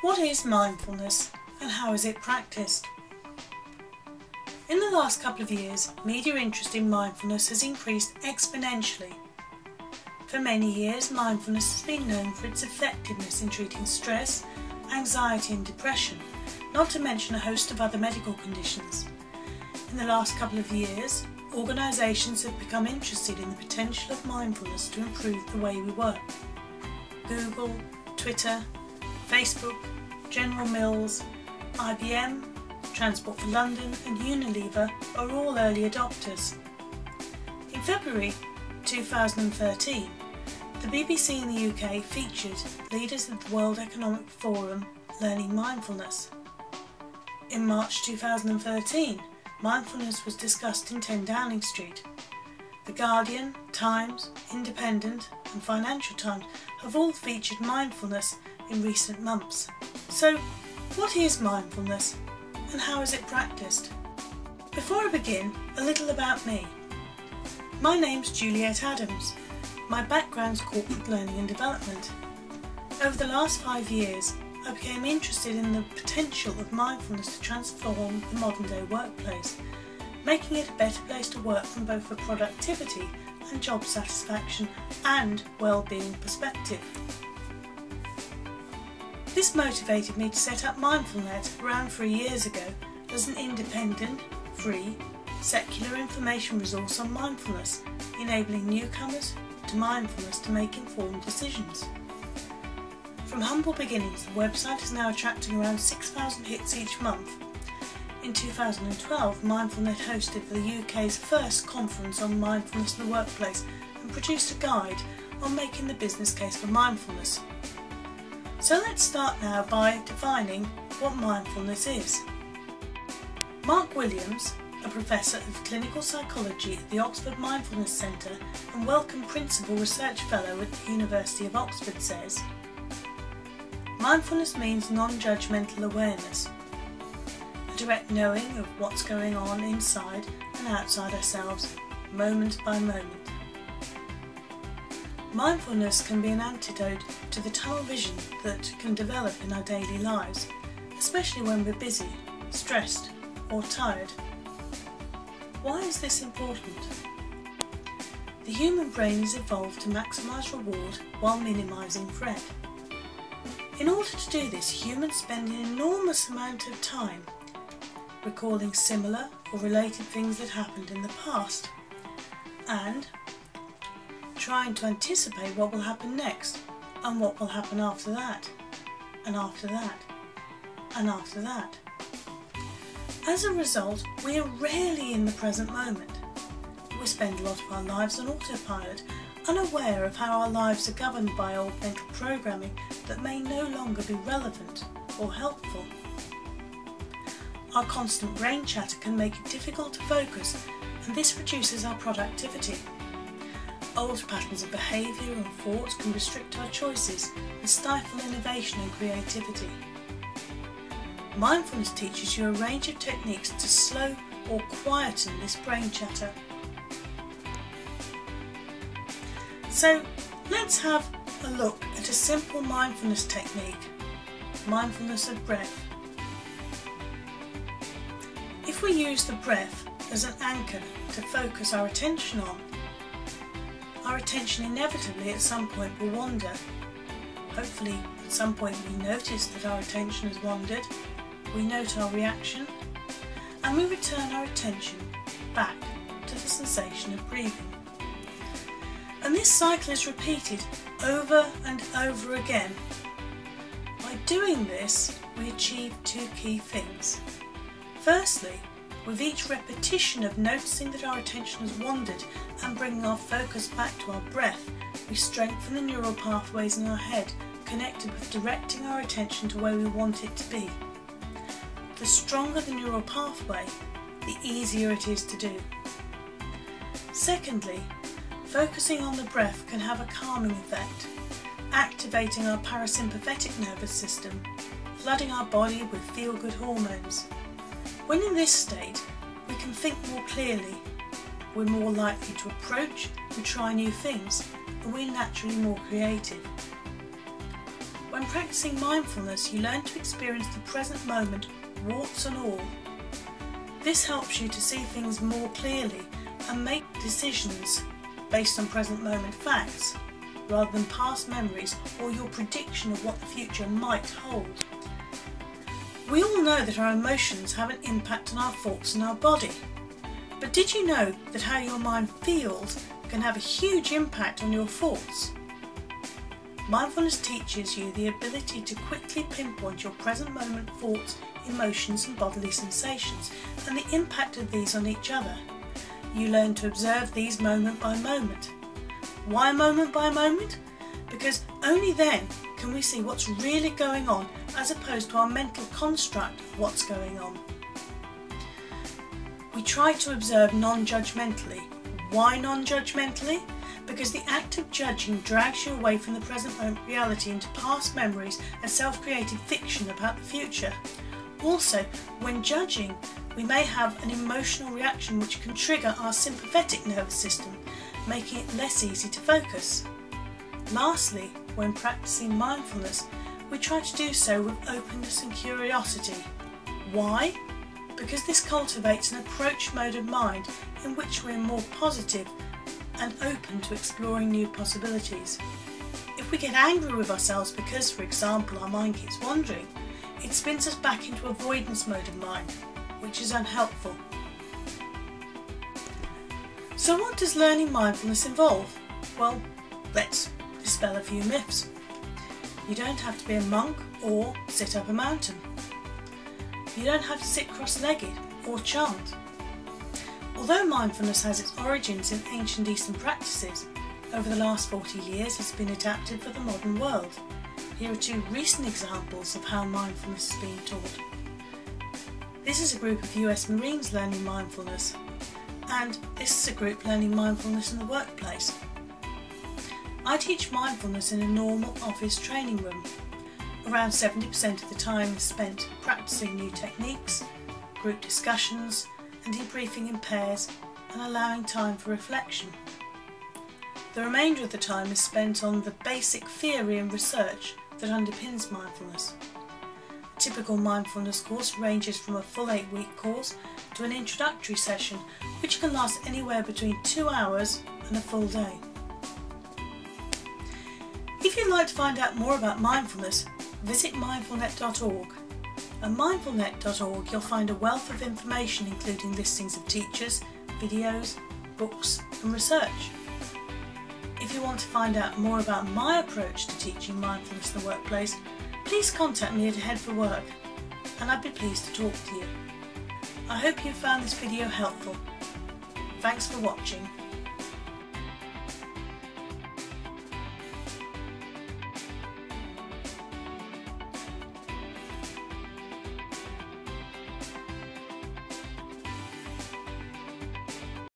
What is mindfulness and how is it practised? In the last couple of years, media interest in mindfulness has increased exponentially. For many years, mindfulness has been known for its effectiveness in treating stress, anxiety and depression, not to mention a host of other medical conditions. In the last couple of years, organisations have become interested in the potential of mindfulness to improve the way we work. Google, Twitter, Facebook, General Mills, IBM, Transport for London and Unilever are all early adopters. In February 2013, the BBC in the UK featured leaders of the World Economic Forum learning mindfulness. In March 2013, mindfulness was discussed in 10 Downing Street. The Guardian, Times, Independent and Financial Times have all featured mindfulness in recent months. So, what is mindfulness and how is it practised? Before I begin, a little about me. My name's Juliet Adams. My background's corporate learning and development. Over the last 5 years, I became interested in the potential of mindfulness to transform the modern day workplace, making it a better place to work from both a productivity and job satisfaction and well-being perspective. This motivated me to set up Mindfulness around 3 years ago as an independent, free, secular information resource on mindfulness, enabling newcomers to mindfulness to make informed decisions. From humble beginnings, the website is now attracting around 6,000 hits each month. In 2012, Mindfulness hosted the UK's first conference on mindfulness in the workplace and produced a guide on making the business case for mindfulness. So let's start now by defining what mindfulness is. Mark Williams, a professor of clinical psychology at the Oxford Mindfulness Centre and Wellcome Principal Research Fellow at the University of Oxford, says, mindfulness means non-judgmental awareness, a direct knowing of what's going on inside and outside ourselves, moment by moment. Mindfulness can be an antidote to the tunnel vision that can develop in our daily lives, especially when we're busy, stressed or tired. Why is this important? The human brain is evolved to maximise reward while minimising threat. In order to do this, humans spend an enormous amount of time recalling similar or related things that happened in the past and trying to anticipate what will happen next and what will happen after that, and after that, and after that. As a result, we are rarely in the present moment. We spend a lot of our lives on autopilot, unaware of how our lives are governed by old mental programming that may no longer be relevant or helpful. Our constant brain chatter can make it difficult to focus, and this reduces our productivity. Old patterns of behaviour and thought can restrict our choices and stifle innovation and creativity. Mindfulness teaches you a range of techniques to slow or quieten this brain chatter. So let's have a look at a simple mindfulness technique, mindfulness of breath. If we use the breath as an anchor to focus our attention on, our attention inevitably at some point will wander. Hopefully at some point we notice that our attention has wandered, we note our reaction, and we return our attention back to the sensation of breathing. And this cycle is repeated over and over again. By doing this, we achieve two key things. Firstly, with each repetition of noticing that our attention has wandered and bringing our focus back to our breath, we strengthen the neural pathways in our head connected with directing our attention to where we want it to be. The stronger the neural pathway, the easier it is to do. Secondly, focusing on the breath can have a calming effect, activating our parasympathetic nervous system, flooding our body with feel-good hormones. When in this state, we can think more clearly, we're more likely to approach and try new things, and we're naturally more creative. When practicing mindfulness, you learn to experience the present moment, warts and all. This helps you to see things more clearly and make decisions based on present moment facts, rather than past memories or your prediction of what the future might hold. We all know that our emotions have an impact on our thoughts and our body. But did you know that how your mind feels can have a huge impact on your thoughts? Mindfulness teaches you the ability to quickly pinpoint your present moment thoughts, emotions and bodily sensations and the impact of these on each other. You learn to observe these moment by moment. Why moment by moment? Because only then can we see what's really going on as opposed to our mental construct of what's going on. We try to observe non-judgmentally. Why non-judgmentally? Because the act of judging drags you away from the present moment reality into past memories and self-created fiction about the future. Also, when judging, we may have an emotional reaction which can trigger our sympathetic nervous system, making it less easy to focus. Lastly, when practicing mindfulness, we try to do so with openness and curiosity. Why? Because this cultivates an approach mode of mind in which we're more positive and open to exploring new possibilities. If we get angry with ourselves because, for example, our mind keeps wandering, it spins us back into avoidance mode of mind, which is unhelpful. So what does learning mindfulness involve? Well, let's dispel a few myths. You don't have to be a monk or sit up a mountain. You don't have to sit cross-legged or chant. Although mindfulness has its origins in ancient Eastern practices, over the last 40 years it's been adapted for the modern world. Here are two recent examples of how mindfulness is being taught. This is a group of US Marines learning mindfulness, and this is a group learning mindfulness in the workplace. I teach mindfulness in a normal office training room. Around 70% of the time is spent practicing new techniques, group discussions, and debriefing in pairs and allowing time for reflection. The remainder of the time is spent on the basic theory and research that underpins mindfulness. A typical mindfulness course ranges from a full 8-week course to an introductory session which can last anywhere between 2 hours and a full day. If you'd like to find out more about mindfulness, visit mindfulnet.org. At mindfulnet.org you'll find a wealth of information including listings of teachers, videos, books and research. If you want to find out more about my approach to teaching mindfulness in the workplace, please contact me at Ahead for Work and I'd be pleased to talk to you. I hope you found this video helpful. Thanks for watching.